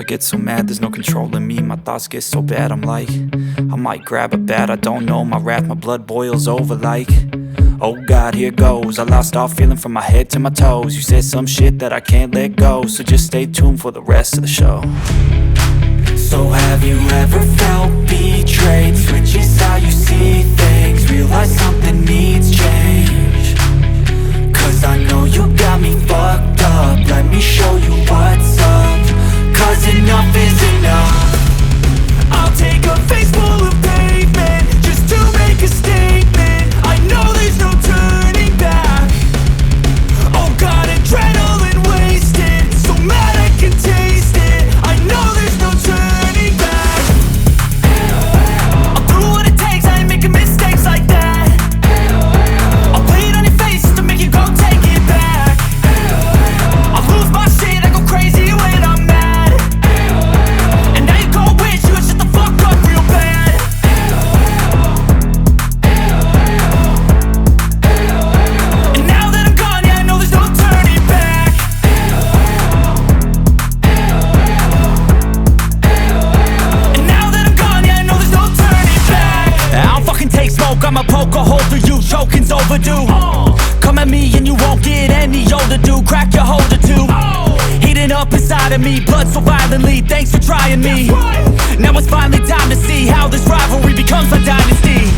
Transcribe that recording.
I get so mad, there's no controlling me. My thoughts get so bad, I'm like, I might grab a bat, I don't know. My wrath, my blood boils over like, oh God, here goes. I lost all feeling from my head to my toes. You said some shit that I can't let go, so just stay tuned for the rest of the show. So have you ever felt betrayed? Switches how you see things, realize something needs change. Cause I know you got me fucked up, let me show you what's up. Cause enough is enough. I'll take a face full of pavement just to make a statement. I know there's no turning back. Oh God, adrenaline wasted, so mad I can taste it. I know there's no turning back. I'll do what it takes, I ain't making mistakes like that. I'll play it on your face just to make you go take it back. I'll lose my shit, I go crazy when I'm mad. And now you go wish you would shut the fuck up real bad. And now that I'm gone, yeah, I know there's no turning back. And now that I'm gone, yeah, I know there's no turning back. I don't fucking take smoke, I'ma poke a hole through you, choking's overdue. Come at me and you won't get any older, dude. Crack your holder too. Heating up inside of me, blood so violently. Thanks for trying me. Now it's finally time to see how this rivalry becomes a dynasty.